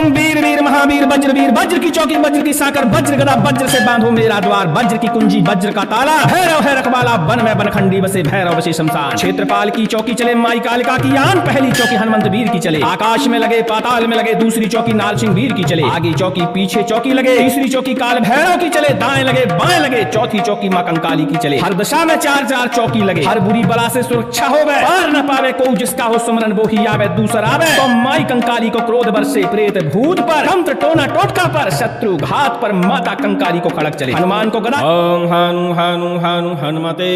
ओम वीर वीर महावीर वज्र वीर, वज्र की चौकी वज्र की साकर, वज्र गदा वज्र से बांधो मेरा द्वार, वज्र की कुंजी वज्र का ताला, भैरव है रखवाला वन में बनखंडी बसे, भैरव बसे शमशान। क्षेत्रपाल की चौकी चले माई कालिका की आन, पहली चौकी हनुमंत वीर की चले, आकाश में लगे पाताल में लगे, दूसरी चौकी नारसिंह वीर की चले, आगे चौकी पीछे चौकी लगे, तीसरी चौकी काल भैरव की चले, दाएं लगे बाएं लगे, चौथी चौकी मां कंकाली की चले, हर दशा में चार चार चौकी लगे, हर बुरी बला से सुरक्षा होवे, पार न पावे को जिसका हो सुमरन वो ही आवे, दूसरा आवे तो माई कंकाली को क्रोध बरसे, प्रेत भूत पर तंत्र टोना टोटका पर, शत्रु घात पर माता कंकाली को खड़क चले, हनुमान को गदा। ओम हनु हनु हनु हनुमते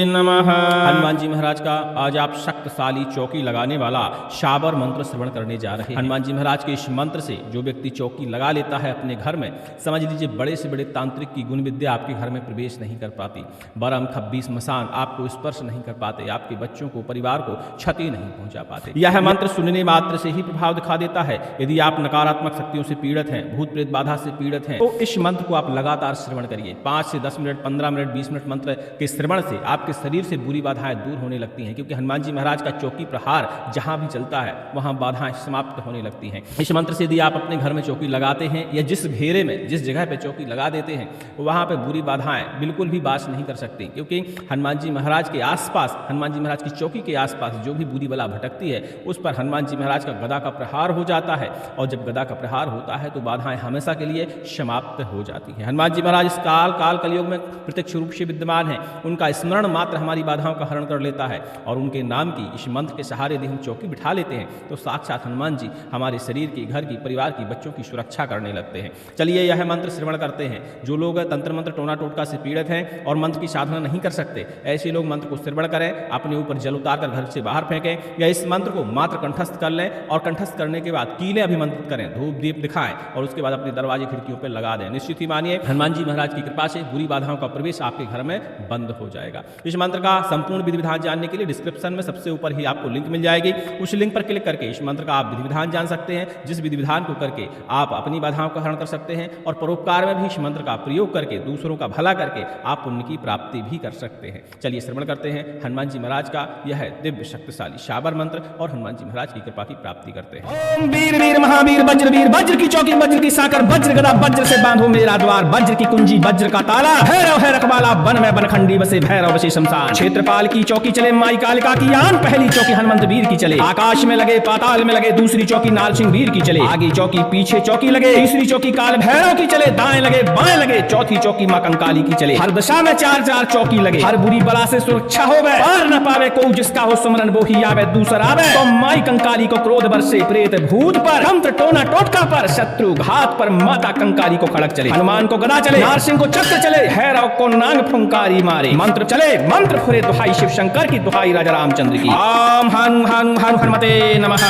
नमः। हनुमान जी महाराज का आज आप शक्तिशाली चौकी लगाने वाला शाबर मंत्र श्रवण करने जा रहे हैं। हनुमान जी महाराज के इस मंत्र से जो व्यक्ति चौकी लगा लेता है अपने घर में, समझ लीजिए बड़े से बड़े तांत्रिक की गुण विद्या आपके घर में प्रवेश नहीं कर पाती, बरम खब्बीस मसान आपको स्पर्श नहीं कर पाते, आपके बच्चों को परिवार को क्षति नहीं पहुंचा पाते। यह मंत्र सुनने मात्र से ही प्रभाव दिखा देता है। यदि आप नकारात्मक शक्तियों से पीड़ित हैं, भूत प्रेत बाधा से पीड़ित हैं, तो इस मंत्र को आप लगातार श्रवण करिए। 5 से 10 मिनट, 15 मिनट, 20 मिनट मंत्र के श्रवण से आपके शरीर से बुरी बाधाएं दूर होने लगती हैं, क्योंकि हनुमान जी महाराज का चौकी प्रहार जहां भी चलता है वहां बाधाएं समाप्त होने लगती हैं। इस मंत्र से यदि आप अपने घर में चौकी लगाते हैं या जिस घेरे में जिस जगह पे चौकी लगा देते हैं वहां पे बुरी बाधाएं बिल्कुल भी वास नहीं कर सकती, क्योंकि हनुमान जी महाराज के आसपास, हनुमान जी महाराज की चौकी के आसपास जो भी बुरी बला भटकती है उस पर हनुमान जी महाराज का गदा का प्रहार हो जाता है, और जब गदा का प्रहार होता है तो बाधाएं हमेशा के लिए समाप्त हो जाती हैं। हनुमान जी महाराज इस काल कलयुग में प्रत्यक्ष रूप से विद्यमान है, उनका स्मरण मात्र हमारी बाधाओं का हरण कर लेता है, और उनके नाम की इस मंत्र के सहारे यदि हम चौकी बिठा लेते हैं तो साक्षात हनुमान जी हमारे शरीर की, घर की, परिवार की, बच्चों की सुरक्षा करने लगते हैं। चलिए यह मंत्र श्रवण करते हैं। जो लोग तंत्र मंत्र टोना टोटका से पीड़ित हैं और मंत्र की साधना नहीं कर सकते, ऐसे लोग मंत्र को श्रवण करें, अपने ऊपर जल उतार कर घर से बाहर फेंकें, या इस मंत्र को मात्र कंठस्थ कर लें, और कंठस्थ करने के बाद कीलें अभिमंत्रित करें, धूप दीप दिखाएं, और उसके बाद अपने दरवाजे खिड़कियों पर लगा दें। निश्चित ही मानिए हनुमान जी महाराज की कृपा से बुरी बाधाओं का प्रवेश आपके घर में बंद हो जाएगा। इस मंत्र का संपूर्ण विधि विधान जानने के लिए डिस्क्रिप्शन में सबसे ऊपर ही आपको लिंक मिल जाएगी, उस लिंक पर क्लिक करके इस मंत्र का आप विधि विधान जान सकते हैं, जिस विधि विधान को करके आप अपनी बाधाओं का हरण कर सकते हैं, और परोपकार में भी इस मंत्र का प्रयोग करके दूसरों का भला करके आप पुण्य की प्राप्ति भी कर सकते हैं। चलिए श्रवण करते हैं हनुमान जी महाराज का यह दिव्य शक्तिशाली शाबर मंत्र, और हनुमान जी महाराज की कृपा की प्राप्ति करते हैं। ओम वीर वीर महावीर वज्र वीर, वज्र की चौकी वज्र की साकर, वज्र गदा वज्र से बांधो मेरा द्वार, वज्र की कुंजी वज्र का ताला, भैरव है रखवाला वन में बनखंडी बसे, भैरव बसे शमशान। क्षेत्रपाल की चौकी चले माई कालिका की आन, पहली चौकी हनुमंत वीर की चले, आकाश में लगे पाताल में लगे, दूसरी चौकी नारसिंह वीर की चले, आगे चौकी पीछे चौकी लगे, तीसरी चौकी काल भैरव की चले, दाएं लगे बाएं लगे, चौथी चौकी मां कंकाली की चले, हर दशा में चार चार चौकी लगे, हर बुरी बला से सुरक्षा होवे, पार न पावे को जिसका हो सुमरन वो ही आवे, दूसरा आवे तो माई कंकाली को क्रोध बरसे, प्रेत भूत पर तंत्र टोना टोटका पर, शत्रु घात पर माता कंकाली को खड़क चले, हनुमान को गदा चले, नारसिंह को चक्र चले, भैरव को नांग फुंकारी मारे, मंत्र चले मंत्र फुरे, दुहाई शिव शंकर की, दुहाई राजा रामचंद्र की। ओम हनु हनु हनु हनुमते नमः।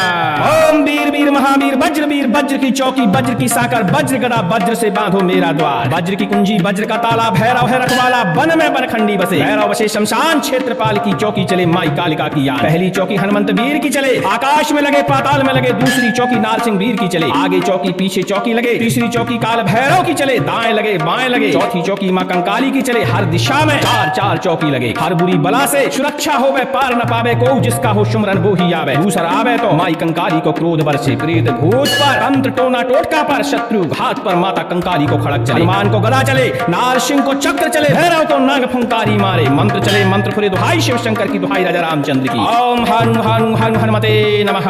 ओम वीर वीर महावीर वज्र वीर, वज्र की चौकी वज्र की साकर, वज्र गदा वज्र से बांधो मेरा द्वार, वज्र की कुंजी वज्र का ताला, भैरव है रखवाला वन में बनखंडी बसे, भैरव बसे शमशान। क्षेत्रपाल की चौकी चले माई कालिका की आन, पहली चौकी हनुमंत वीर की चले, आकाश में लगे पाताल में लगे, दूसरी चौकी नारसिंह वीर की चले, आगे चौकी पीछे चौकी लगे, तीसरी चौकी काल भैरव की चले, दाएं लगे बाएं लगे, चौथी चौकी मां कंकाली की चले, हर दिशा में चार चार चौकी लगे, हर बुरी बला से सुरक्षा होवे, पार न पावे को जिसका हो सुमरन वो ही आवे, दूसरा आवे तो माई कंकाली को क्रोध बरसे, प्रेत भूत पर तंत्र टोना टोटका पर, शत्रु घात पर माता कंकाली को खड़क चले, हनुमान को गदा चले, नारसिंह को चक्र चले, भैरव को नाग फुंकारी मारे, मंत्र चले मंत्र फुरे, दुहाई शिव शंकर की, दुहाई राजा रामचंद्र की। ओम हनु हनु हनु हनुमते नमः।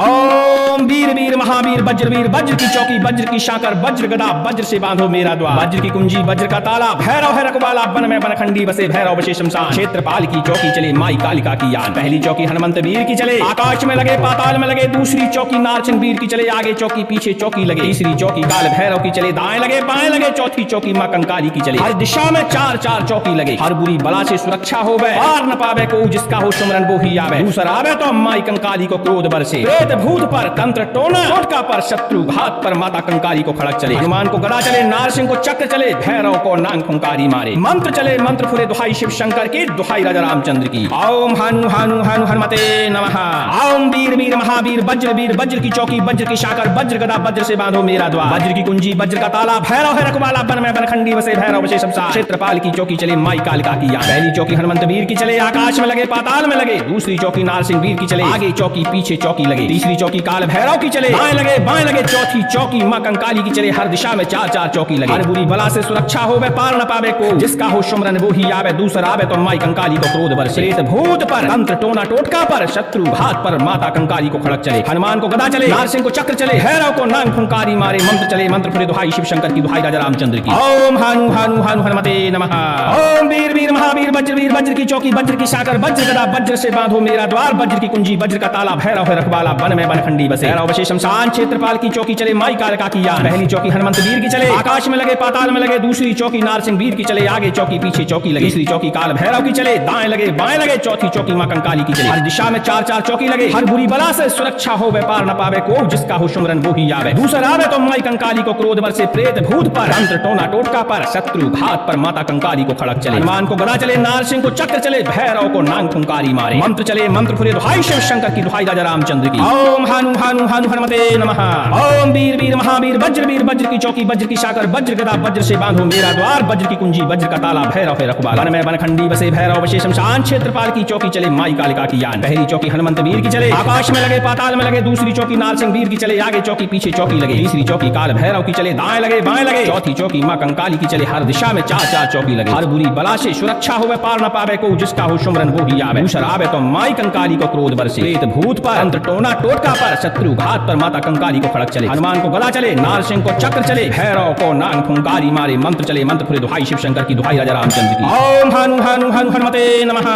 ओम वीर वीर महावीर वज्र वीर, वज्र की चौकी वज्र की साकर, वज्र गदा वज्र से बांधो मेरा द्वार, वज्र की कुंजी वज्र का ताला, भैरव है रखवाला वन में बनखंडी बसे, भैरव बसे शमशान। क्षेत्रपाल की चौकी चले माई कालिका की आन, पहली चौकी हनुमंत वीर की चले, आकाश में लगे पाताल में लगे, दूसरी चौकी नारसिंह वीर की चले, आगे चौकी पीछे चौकी लगे, तीसरी चौकी काल भैरव की चले, दाएं लगे बाएं लगे, चौथी चौकी मां कंकाली की चले, हर दिशा में चार चार चौकी लगे, हर बुरी बला से सुरक्षा होवे, पार न पावे को जिसका हो सुमरन वो ही आवे, दूसरा आवे तो माई कंकाली को क्रोध बरसे, प्रेत भूत पर तंत्र टोना टोटका पर, शत्रु घात पर माता कंकाली को खड़क चले, हनुमान को गदा चले, नारसिंह को चक्र चले, भैरव को नांग फुंकारी मारे, मंत्र चले मंत्र फुरे, दुहाई शिव शंकर की, दुहाई राजा रामचंद्र की। ओम हनु हनु हनु हनुमते नमः। ओम वीर वीर महावीर वज्र वीर, वज्र की चौकी वज्र की साकर, वज्र गदा वज्र से बांधो मेरा द्वार, वज्र की कुंजी वज्र का ताला, भैरव है रखवाला वन में बनखंडी बसे, भैरव बसे शमशान। क्षेत्रपाल की चौकी चले माई कालिका की आन, पहली चौकी हनुमंत वीर की चले, आकाश में लगे पाताल में लगे, दूसरी चौकी नारसिंह वीर की चले, आगे चौकी पीछे चौकी लगे, तीसरी चौकी काल भैरव की चले, दाएं लगे बाएं लगे, चौथी चौथी चौकी माँ कंकाली की चले हर दिशा में चार चार चौकी लगे। हर बुरी बला से सुरक्षा होवे पार न पावे को, जिसका हो सुमरन वो ही आवे। दूसरा आवे तो माई कंकाली को क्रोध बरसे। प्रेत भूत पर, तंत्र टोना टोटका पर, शत्रु घात पर, माता कंकाली को खड़क चले। हनुमान को गदा चले, नारसिंह को चक्र चले, भैरव को नांग फुंकारी मारे। मंत्र चले मंत्र फुरे दुहाई शिव शंकर की, दुहाई राजा रामचंद्र की। ओम हानु हानु हानु हनुमते नमः। ओम वीर वीर महावीर वज्र की चौकी, वज्र की साकर, वज्र गदा, वज्र से बांधो मेरा द्वार। वज्र की कुंजी, वज्र का ताला, भैरव है रखवाला, वन में बनखंडी बसे। भैरव बसे शमशान, क्षेत्रपाल की चौकी चले माई कालिका की यान। पहली चौकी हनुमंत वीर की चले, आकाश में लगे पाताल में लगे। दूसरी चौकी नारसिंह वीर की चले, आगे चौकी पीछे चौकी लगे। तीसरी चौकी काल भैरव की चले, दाएं लगे बाएं लगे। चौथी चौकी मां कंकाली की चले, हर दिशा में चार चार चौकी लगे। हर बुरी बला से सुरक्षा हो, व्यापार न पावे को, जिसका हो सुमरन वो ही आवे। दूसरा आवे तो माई कंकाली को क्रोध बरसे। प्रेत भूत पर, तंत्र टोना टोटका पर, शत्रु घात पर, माता कंकाली को खड़क चले। हनुमान को गदा चले, नारसिंह को चक्र चले, भैरव को नांग फुंकारी मारे। मंत्र चले मंत्र फुरे दुहाई शिव शंकर की, दुहाई राजा रामचंद्र की। ओम हानु हानु हानु हनुमते नमः। ओम वीर वीर महावीर वज्र की चौकी, वज्र की साकर, वज्र गदा, वज्र से बांधो मेरा द्वार। वज्र की कुंजी, वज्र का ताला, भैरव है रखवाला, वन में बनखंडी बसे। भैरव बसे शमशान, क्षेत्रपाल की चौकी चले माई कालिका की यान। पहली चौकी हनुमंत वीर की चले, आकाश में लगे पाताल में लगे। दूसरी चौकी नारसिंह वीर की चले, आगे चौकी पीछे चौकी लगे। तीसरी चौकी काल भैरव की चले, दाएं लगे बाएं लगे। चौथी चौकी मां कंकाली की चले, हर दिशा में चार चार चौकी लगे। हर बुरी बला से सुरक्षा होवे, पार न पावे को, जिसका हो सुमरन वो ही आवे। दूसरा आवे तो माई कंकाली को क्रोध बरसे। प्रेत भूत पर, तंत्र टोना टोटका पर, शत्रु घात पर, माता कंकाली को खड़क चले। हनुमान को गदा चले, नारसिंह को चक्र चले, भैरव को नांग फुंकारी मारे। मंत्र चले मंत्र फुरे दुहाई शिव शंकर की, दुहाई राजा रामचंद्र की। ओम हानु हानु हानु हनुमते नमः।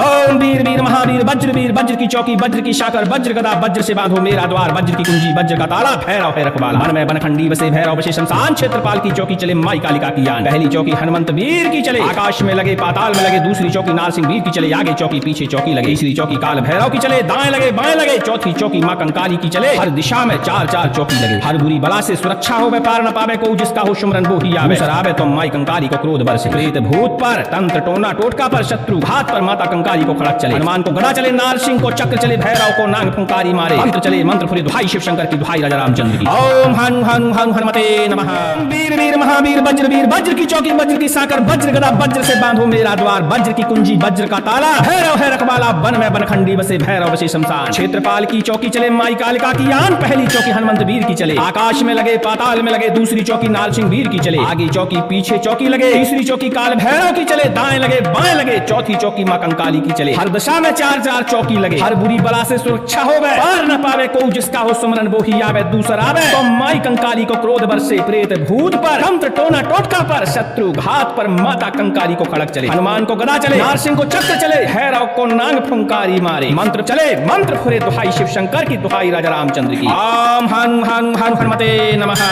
ओम वीर वीर महावीर वज्र की चौकी, वज्र की साकर, वज्र गदा, वज्र से बांधो मेरा द्वार। वज्र की कुंजी, वज्र का ताला, भैरव है रखवाला, वन में बनखंडी बसे। भैरव बसे शमशान, क्षेत्रपाल की चौकी चले माई कालिका की यान। पहली चौकी हनुमंत वीर की चले, आकाश में लगे पाताल में लगे। दूसरी चौकी नारसिंह वीर की चले, आगे चौकी पीछे चौकी लगे। तीसरी चौकी काल भैरव की चले, दाएं लगे बाएं लगे। चौथी चौकी मां कंकाली की चले, हर दिशा में चार चार चौकी लगे। हर बुरी बला से सुरक्षा हो, व्यापार न पावे को, जिसका हो सुमरन वो ही आवे। दूसरा आवे तो माई कंकाली को क्रोध बरसे। प्रेत भूत पर, तंत्र टोना टोटका पर, शत्रु घात पर, माता कंकाली को खड़क चले। हनुमान को गदा चले, नारसिंह को चक्र चले, भैरव को नांग फुंकारी मारे। मंत्र चले मंत्र फुरे दुहाई शिव शंकर की, दुहाई राजा रामचंद्र की। ओम हानु हानु हानु हनुमते नमः। वीर वीर महावीर वज्र की चौकी, वज्र की साकर, वज्र गदा, वज्र से बांधो मेरा द्वार। वज्र की कुंजी, वज्र का ताला, भैरव है रखवाला, वन में बनखंडी बसे। भैरव बसे शमशान, क्षेत्रपाल की चौकी चले माई कालिका की यान। पहली चौकी हनुमंत वीर की चले, आकाश में लगे पाताल में लगे। दूसरी चौकी नारसिंह वीर की चले, आगे चौकी पीछे चौकी लगे। तीसरी चौकी काल भैरव की चले, दाएं लगे बाएं लगे। चौथी चौकी मां कंकाली की चले, हर दिशा में चार चार चौकी लगे। हर बुरी बला से सुरक्षा हो, पार न पावे को, जिसका हो सुमरन वो ही आवे। दूसरा आवे तो माई कंकाली को क्रोध बरसे। प्रेत भूत पर, तंत्र टोना टोटका पर, शत्रु घात पर, माता कंकाली को खड़क चले। हनुमान को गदा चले, नारसिंह को चक्र चले, भैरव को नांग फुंकारी मारे। मंत्र चले मंत्र फुरे दुहाई शिव शंकर की, दुहाई राजा रामचंद्र की। ओम हानु हानु हानु हनुमते नमः।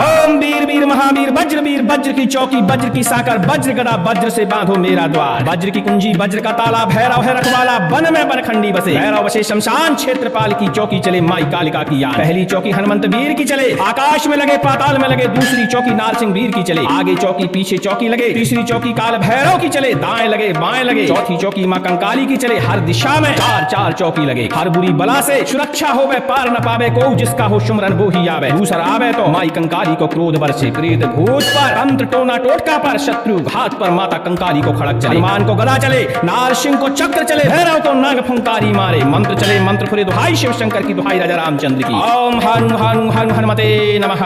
ओम वीर वीर महावीर वज्र की चौकी, वज्र की साकर, वज्र गदा, वज्र से बांधो मेरा द्वार। वज्र की कुंजी, वज्र का ताला, भैरव है रखवाला, वन में बनखंडी बसे। भैरव बसे शमशान, क्षेत्रपाल की चौकी चले माई कालिका की यान। पहली चौकी हनुमंत वीर की चले, आकाश में लगे पाताल में लगे। दूसरी चौकी नारसिंह वीर की चले, आगे चौकी पीछे चौकी लगे। तीसरी चौकी काल भैरव की चले, दाएं लगे बाएं लगे। चौथी चौकी मां कंकाली की चले, हर दिशा में चार चार चौकी लगे। हर बुरी बला से सुरक्षा हो, पार न पावे को, जिसका हो सुमरन वो ही आवे। दूसरा आवे तो माई कंकाली को क्रोध बरसे। प्रेत भूत पर, तंत्र टोना टोटका पर, शत्रु घात पर, माता कंकाली को खड़क चले। हनुमान को गदा चले, नारसिंह को चक्र चले, भैरव को नाग फुंकारी मारे। मंत्र चले मंत्र फुरे दुहाई शिव शंकर की, दुहाई राजा रामचंद्र की। ओम हानु हानु हानु हनुमते नमः।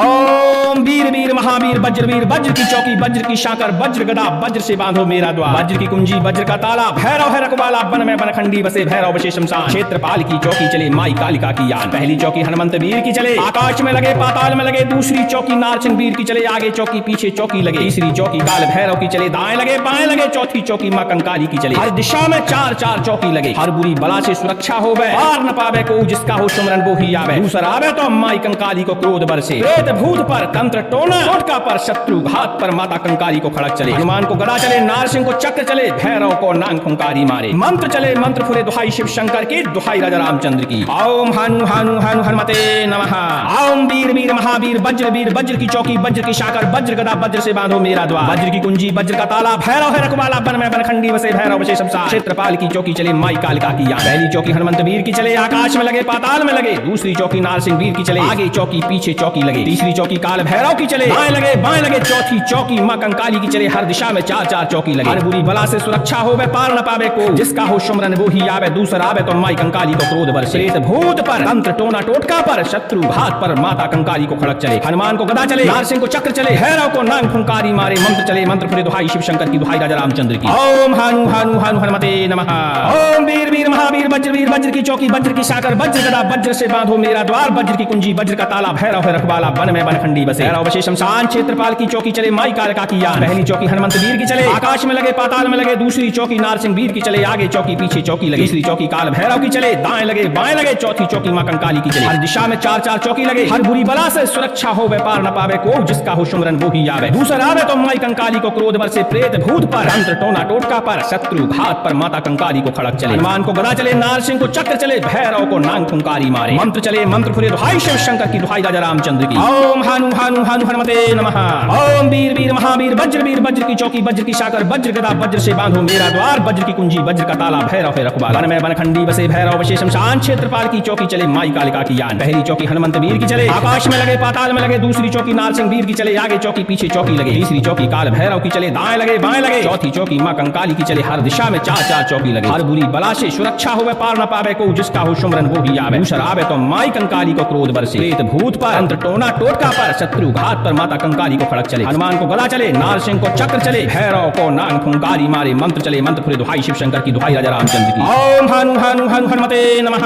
ओम वीर वीर महावीर वज्र की चौकी, वज्र की साकर, वज्र गदा, वज्र से बांधो मेरा द्वार। वज्र की कुंजी, वज्र का ताला, भैरव है रखवाला, वन में बनखंडी बसे। भैरव बसे शमशान, क्षेत्रपाल की चौकी चले माई कालिका की यान। पहली चौकी हनुमंत वीर की चले, आकाश में लगे पाताल में लगे। दूसरी चौकी नारसिंह वीर की चले, आगे चौकी पीछे चौकी लगे। तीसरी चौकी काल भैरव की चले, दाएं लगे बाएं लगे। चौथी चौकी मां कंकाली की चले, हर दिशा में चार चार चौकी लगे। हर बुरी बला से सुरक्षा हो, पार न पावे को, जिसका हो सुमरन वो ही आवे। दूसरा आवे तो माई कंकाली को क्रोध बरसे। प्रेत भूत पर, तंत्र टोना टोटका पर, शत्रु घात पर, माता कंकाली को खड़क चले। हनुमान को गदा चले, नारसिंह को चक्र चले, भैरव को नांग फुंकारी मारे। मंत्र चले मंत्र फुरे दुहाई शिव शंकर की, दुहाई राजा रामचंद्र की। ओम हानु हानु हानु हनुमते नमः। ओम वीर वीर महावीर वज्र की चौकी, वज्र की साकर, वज्र गदा, वज्र से बांधो मेरा द्वार। वज्र की कुंजी, वज्र का ताला, भैरव है रखवाला, वन में बनखंडी बसे। भैरव बसे शमशान, क्षेत्रपाल की चौकी चले माई कालिका की यान। पहली चौकी हनुमंत वीर की चले, आकाश में लगे पाताल में लगे। दूसरी चौकी नारसिंह वीर की चले, आगे चौकी पीछे चौकी लगे। तीसरी चौकी काल भैरव की चले, दाएं लगे बाएं लगे। चौथी चौकी मां कंकाली की चले, हर दिशा में चार चार चौकी लगे। हर बुरी बला से सुरक्षा हो, पार न पावे को, जिसका हो सुमरन वो ही आवे। दूसरा आवे तो माई कंकाली को क्रोध बरसे। प्रेत भूत पर, तंत्र टोना टोटका पर, शत्रु घात पर, माता कंकाली को खड़क चले। हनुमान को गदा चले, नारसिंह को चक्र चले, भैरव को नांग फुंकारी मारे। मंत्र चले मंत्र फुरे दुहाई शिव शंकर की दुहाई राजा रामचंद्र की। ओम हानु हानु हानु हनुमते नमः। ओम वीर वीर महावीर वज्र की चौकी वज्र की साकर वज्र गदा वज्र से बांधो मेरा द्वार। वज्र की कुंजी वज्र का ताला, भैरव है रखवाला वन में बनखंडी बसे। भैरव बसे शमशान क्षेत्रपाल की चौकी चले माई कालिका की यान। पहली चौकी हनुमंत वीर की चले, आकाश में लगे पाताल में लगे। दूसरी चौकी नारसिंह वीर की चले, आगे चौकी पीछे चौकी लगे। तीसरी चौकी काल भैरव की चले, दाएं लगे बाएं लगे। चौथी चौकी मां कंकाली की चले, हर दिशा में चार चार चौकी लगे। हर बुरी बला से सुरक्षा हो, व्यापार न पावे को, जिसका हो सुमरन वो ही आवे। दूसरा आवे तो माई कंकाली को क्रोध वर से, प्रेत भूत पर, तंत्र टोना टोटका पर, शत्रु घात पर माता कंकाली को खड़क चले। हनुमान को गदा चले, नारसिंह को चक्र चले, भैरव को नांग फुंकारी मारे। मंत्र चले मंत्र फुरे दुहाई शिव शंकर की दुहाई राजा रामचंद्र की। ओम हानु हानु हानु हनुमते नमः। ओम वीर वीर महावीर वज्र की चौकी वज्र की साकर वज्र गदा वज्र से बांधो मेरा द्वार। वज्र की कुंजी वज्र का ताला, भैरव है रखवाला वन में बनखंडी बसे। भैरव बसे शमशान क्षेत्रपाल की चौकी चले माई कालिका की यान। पहली चौकी हनुमंत वीर की चले, आकाश में लगे पाताल में लगे। दूसरी चौकी नारसिंह वीर की चले, आगे चौकी पीछे चौकी लगे। तीसरी चौकी काल भैरव की चले, दाएं लगे बाएं लगे। चौथी चौकी मां कंकाली की चले, हर दिशा में चार चार चौकी लगे। हर बुरी बला से सुरक्षा हो, पार न पावे को, जिसका हो सुमरन वो ही आवे। दूसरा आवे तो माई कंकाली को क्रोध बरसे, प्रेत भूत पर, तंत्र टोना टोटका पर, शत्रु घात पर माता कंकाली को खड़क चले। हनुमान को गदा चले, नारसिंह को चक्र चले, भैरव को नांग फुंकारी मारे। मंत्र चले मंत्र फुरे दुहाई शिव शंकर की दुहाई राजा रामचंद्र की। ओम हानु हानु हानु हनुमते नमः।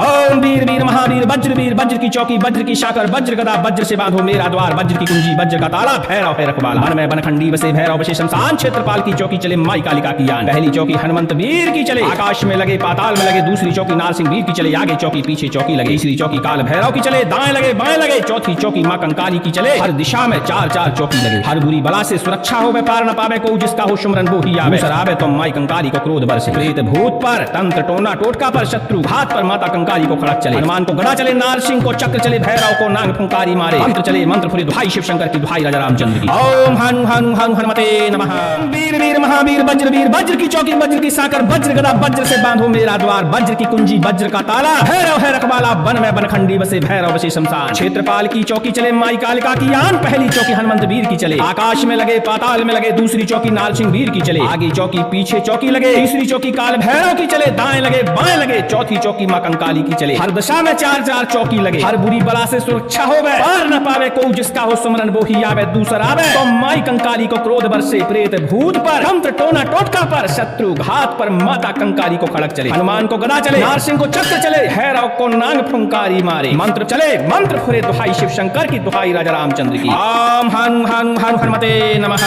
ओम वीर वीर महावीर वज्र की चौकी वज्र की साकर वज्र गदा वज्र से बांधो मेरा द्वार। वज्र की कुंजी वज्र का ताला, भैरव है रखवाला वन में बनखंडी बसे। भैरव बसे शमशान क्षेत्रपाल की चौकी चले माई कालिका की यान। पहली चौकी हनुमंत वीर की चले, आकाश में लगे पाताल में लगे। दूसरी चौकी नारसिंह वीर की चले, आगे चौकी पीछे चौकी लगे। तीसरी चौकी काल भैरव की चले, दाएं लगे बाएं लगे। चौथी चौकी मां कंकाली की चले, हर दिशा में चार चार चौकी लगे। हर बुरी बला से सुरक्षा हो, व्यापार न पावे को, जिसका हो सुमरन वो ही आवे। दूसरा आवे तो माई कंकाली को क्रोध बरसे, प्रेत भूत पर, तंत्र टोना टोटका पर, शत्रु घात पर माता कंकाली को खड़क चले। हनुमान को गदा चले, नारसिंह को चक्र चले, भैरव को नांग फुंकारी मारे। मंत्र चले मंत्र फुरे दुहाई शिव शंकर की दुहाई राजा रामचंद्र की। ओम हानु हानु हानु हनुमते नमः। वीर वीर महावीर वज्र की चौकी वज्र की साकर वज्र गदा वज्र से बांधो मेरा द्वार। वज्र की कुंजी वज्र का ताला, भैरव है रखवाला वन में बनखंडी बसे। भैरव बसे शमशान क्षेत्रपाल की चौकी चले माई कालिका की यान। पहली चौकी हनुमंत वीर की चले, आकाश में लगे पाताल में लगे। दूसरी चौकी नारसिंह वीर की चले, आगे चौकी पीछे चौकी लगे। तीसरी चौकी काल भैरव की चले, दाएं लगे बाएं लगे। चौथी चौकी मां कंकाली की चले, हर दिशा में चार चार चौकी लगे। हर बुरी बला से सुरक्षा हो, पार न पावे को, जिसका हो सुमरन वो ही आवे। दूसरा आवे तो माई कंकाली को क्रोध बरसे, प्रेत भूत पर, तंत्र टोना टोटका पर, शत्रु घात पर माता कंकाली को खड़क चले। हनुमान को गदा चले, नारसिंह को चक्र चले, भैरव को नांग फुंकारी मारे। मंत्र चले मंत्र फुरे दुहाई शिव शंकर की दुहाई राजा रामचंद्र की। ओम हानु हानु हानु हनुमते नमः।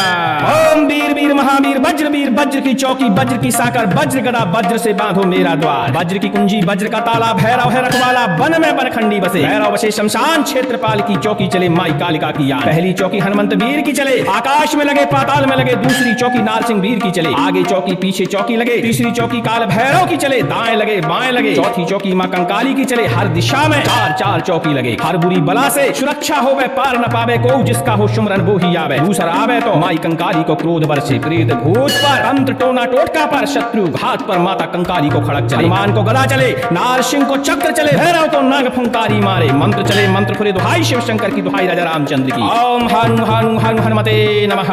ओम वीर वीर महावीर वज्र की चौकी वज्र की साकर वज्र गदा वज्र से बांधो मेरा द्वार। वज्र की कुंजी वज्र का ताला, भैरव है रखवाला वन में बनखंडी बसे। भैरव बसे शमशान क्षेत्रपाल की चौकी चले माई कालिका की यान। पहली चौकी हनुमंत वीर की चले, आकाश में लगे पाताल में लगे। दूसरी चौकी नारसिंह वीर की चले, आगे चौकी पीछे चौकी लगे। तीसरी चौकी काल भैरव की चले, दाएं लगे बाएं लगे। चौथी चौकी मां कंकाली की चले, हर दिशा में चार चार चौकी लगे। हर बुरी बला से सुरक्षा हो, पार न पावे को, जिसका हो सुमरन वो ही आवे। दूसरा आवे तो माई कंकाली को क्रोध बरसे, प्रेत भूत पर, तंत्र टोना टोटका पर, शत्रु घात पर माता कंकाली को खड़क चले। हनुमान को गदा चले, नारसिंह को चक्र चले, भैरव को नाग फुंकारी मारे। मंत्र चले मंत्र फुरे दुहाई शिव शंकर की दुहाई राजा रामचंद्र की। ओम हानु हानु हानु हनुमते नमः।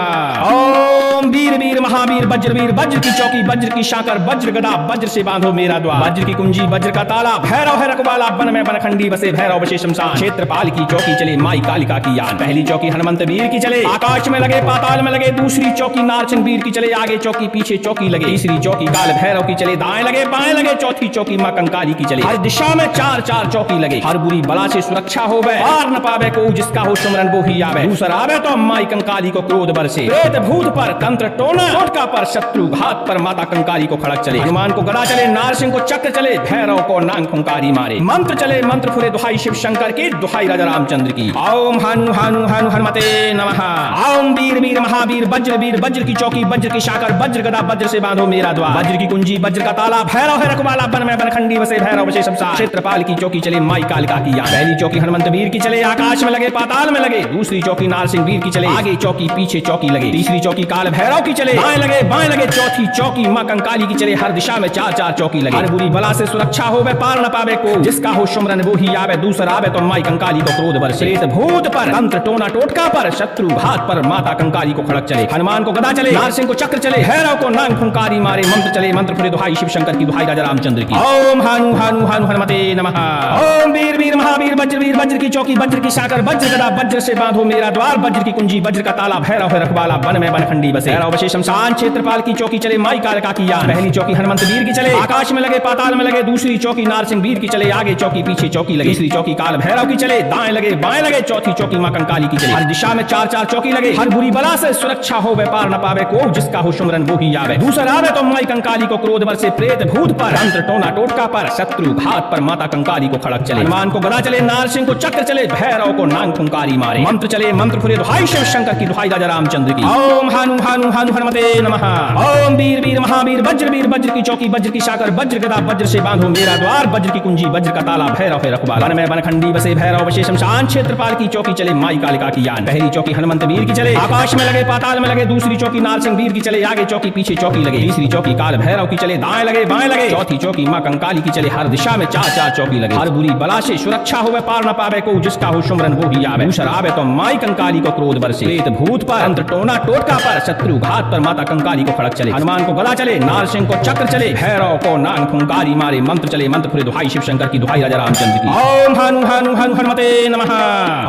ओम वीर वीर महावीर वज्र की चौकी वज्र की साकर वज्र गदा वज्र से बांधो मेरा द्वार। वज्र की कुंजी वज्र का ताला, भैरव है रखवाला वन में बनखंडी बसे। भैरव बसे शमशान क्षेत्रपाल की चौकी चले माई कालिका की यान। पहली चौकी हनुमंत वीर की चले, आकाश में लगे पाताल में लगे। दूसरी चौकी नारसिंह वीर की चले, आगे चौकी पीछे चौकी लगे। तीसरी चौकी काल भैरव की चले, दाएं लगे बाएं लगे। चौथी चौकी मां कंकाली की चले, हर दिशा में चार चार चौकी लगे। हर बुरी बला से सुरक्षा हो, पार न पावे को, जिसका हो सुमरन वो ही आवे। दूसरा आवे तो माई कंकाली को क्रोध बरसे, प्रेत भूत पर, तंत्र टोना टोटका पर, शत्रु घात पर माता कंकाली को खड़क चले। हनुमान को गदा चले, नारसिंह को चक्र चले, भैरव को नांग फुंकारी मारे। मंत्र चले मंत्र फुरे दुहाई शिव शंकर की दुहाई राजा रामचंद्र की। ओम हानु हानु हानु हनुमते नमः। ओम वीर वीर महावीर वज्र की चौकी वज्र की साकर वज्र गदा वज्र से बांधो मेरा द्वार। वज्र की कुंजी वज्र का ताला, भैरव है रखवाला वन में बनखंडी बसे। भैरव बसे शमशान क्षेत्रपाल की चौकी चले माई कालिका की यान। पहली चौकी हनुमंत वीर की चले, आकाश में लगे पाताल में लगे। दूसरी चौकी नारसिंह वीर की चले, आगे चौकी पीछे चौकी लगे। तीसरी चौकी काल भैरव की चले, दाएं लगे बाएं लगे। चौथी चौकी मां कंकाली की चले, हर दिशा में चार चार चौकी लगे। हर बुरी बला से सुरक्षा हो, पार न पावे को, जिसका हो सुमरन वो ही आवे। दूसरा आवे तो माई कंकाली को क्रोध बरसे, प्रेत भूत पर, तंत्र टोना टोटका पर, शत्रु घात पर माता कंकाली को खड़क चले। हनुमान को गदा चले, नारसिंह को चक्र चले, भैरव को नांग फुंकारी मारे। मंत्र चले मंत्र फुरे दुहाई शिव शंकर की दुहाई राजा रामचंद्र की। ओम हानु हानु हानु हनुमते नमः। ओम वीर वीर महावीर वीर वज्र की चौकी वज्र की साकर वज्र गदा वज्र से बांधो मेरा द्वार वज्र की कुंजी वज्र का ताला भैरव है रखवाला वन में बनखंडी बसे भैरव बसे शमशान क्षेत्रपाल की चौकी चले माई कालिका की यान पहली चौकी हनुमंत वीर की चले आकाश में लगे पाताल में लगे दूसरी चौकी नारसिंह वीर की चले आगे चौकी पीछे चौकी लगे तीसरी चौकी काल भैरव की चले दाएं लगे बाएं लगे चौथी चौकी मां कंकाली की चले हर दिशा में चार चार चौकी लगे हर बुरी बला से सुरक्षा हो व्यापार न पावे को जिसका हो सुमरन वो ही आवे दूसरा आवे तो माई कंकाली को क्रोध वर से प्रेत भूत पर तंत्र टोना टोटका पर शत्रु घात पर माता कंकाली को खड़क चले हनुमान को गदा चले नारसिंह को चक्र चले भैरव को नांग फुंकारी मारे मंत्र चले मंत्र फुरे दुहाई शिव शंकर की दुहाई राजा रामचंद्र की ओम हानु हानु हानु हनुमते नमः ओम वीर वीर महावीर वज्र की चौकी वज्र की साकर वज्र गदा वज्र से बांधो मेरा द्वार वज्र की कुंजी वज्र का ताला भैरव है रखवाला वन में बनखंडी बसे भैरव बसे शमशान क्षेत्रपाल की चौकी चले माई कालिका की यान पहली चौकी हनुमंत वीर की चले आकाश में लगे पाताल में लगे दूसरी चौकी नारसिंह वीर की चले आगे चौकी पीछे चौकी लगे तीसरी चौकी काल भैरव की चले दाएं लगे बाएं लगे चौथी चौकी मां कंकाली की चले हर दिशा में चार चार चौकी लगे हर बुरी बला से सुरक्षा हो पार न पावे को जिसका हो सुमरन वो ही आवे दूसरा आवे तो माई कंकाली को क्रोध बरसे प्रेत भूत पर तंत्र टोना टोटका पर शत्रु घात पर माता कंकाली को खड़क चले हनुमान को गदा चले नारसिंह को चक्र चले भैरव को नांग फुंकारी मारे मंत्र चले मंत्र फुरे दुहाई शिव शंकर की दुहाई राजा रामचंद्र की ओम हानु हानु हानु हनुमते नमः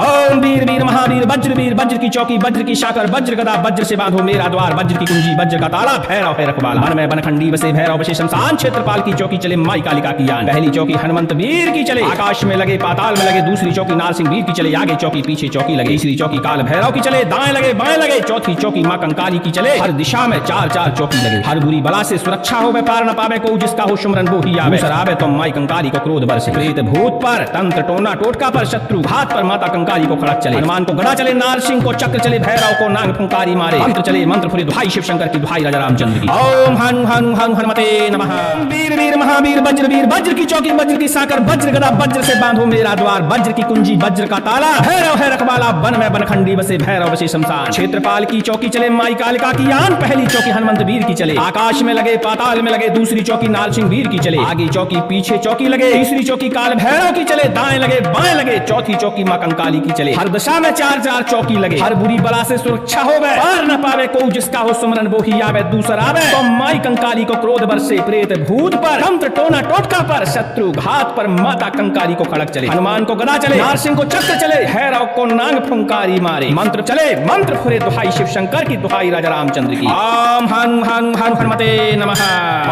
ओम वीर वीर महावीर वज्र की चौकी वज्र की साकर वज्र गदा वज्र से बांधो मेरा द्वार वज्र की कुंजी वज्र का ताला भैरव है रखवाला वन में बनखंडी बसे भैरव बसे शमशान क्षेत्रपाल की चौकी चले माई कालिका की यान पहली चौकी हनुमंत वीर की चले आकाश में लगे पाताल में लगे दूसरी चौकी नारसिंह वीर की चले आगे चौकी पीछे चौकी लगे तीसरी चौकी काल भैरव की चले दाएं लगे बाएं लगे चौथी चौकी मां कंकाली की चले हर दिशा में चार चार चौकी लगे हर बुरी बला से सुरक्षा हो व्यापार न पावे को जिसका हो सुमरन वो ही आवे दूसरा आवे तो माई कंकाली को क्रोध बरसे प्रेत भूत पर तंत्र टोना टोटका पर शत्रु घात पर माता कंकाली को खड़क चले हनुमान को गदा चले नारसिंह को चक्र चले भैरव को नांग फुंकारी मारे मंत्र चले मंत्र फुरे दुहाई शिव शंकर की दुहाई राजा रामचंद्र की ओम हानु हानु हानु हनुमते नमः वीर वीर महावीर वज्र की चौकी वज्र की साकर वज्र गदा वज्र से बांधो मेरा द्वार वज्र की कुंजी वज्र का ताला भैरव है रखवाला वन में बनखंडी बसे भैरव बसे शमशान क्षेत्रपाल की चौकी चले माई कालिका की यान पहली चौकी हनुमंत वीर की चले आकाश में लगे पाताल में लगे दूसरी चौकी नारसिंह वीर की चले आगे चौकी पीछे चौकी लगे तीसरी चौकी काल भैरव की चले दाएं लगे बाएं लगे चौथी चौकी मां कंकाली की चले हर दिशा में चार चार चौकी लगे हर बुरी बला से सुरक्षा हो पार न पावे को जिसका हो सुमरन वो ही आवे दूसरा आवे तो माई कंकाली को क्रोध बरसे प्रेत भूत पर तंत्र टोना टोटका पर शत्रु घात पर माता कंकाली को खड़क चले हनुमान को गदा चले नारसिंह को चक्र चले भैरव को नांग फुंकारी मारे मंत्र चले मंत्र फुरे दुहाई शिव शंकर की दुहाई राजा रामचंद्र की ओम हानु हानु हानु हनुमते नमः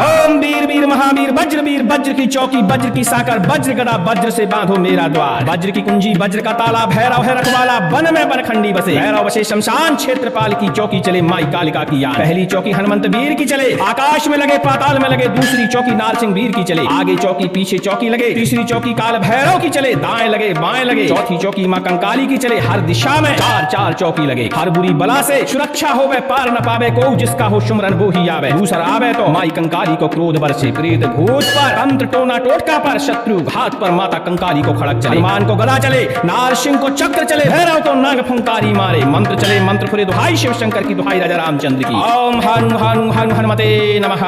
ओम वीर वीर महावीर वज्र की चौकी वज्र की साकर वज्र गदा वज्र से बांधो मेरा द्वार वज्र की कुंजी वज्र का ताला भैरव है रखवाला वन में बनखंडी बसे भैरव बसे शमशान क्षेत्रपाल की चौकी चले माई कालिका की यान पहली चौकी हनुमंत वीर की चले आकाश में लगे पाताल में लगे दूसरी चौकी नारसिंह वीर की चले आगे चौकी पीछे चौकी लगे तीसरी चौकी काल भैरव की चले दाएं लगे बाएं लगे चौथी चौकी मां कंकाली की चले हर दिशा में चार चार चौकी लगे हर बुरी बला से सुरक्षा हो पार न पावे को जिसका हो सुमरन वो ही आवे दूसरा आवे तो माई कंकाली को क्रोध बरसे प्रेत भूत पर तंत्र टोना टोटका पर शत्रु घात पर माता कंकाली को खड़क चले हनुमान को गदा चले नारसिंह को चक्र चले भैरव को नाग फुंकारी मारे मंत्र चले मंत्र फुरे दुहाई शिव शंकर की दुहाई राजा रामचंद्र की ओम हानु हानु हानु हनुमते नमः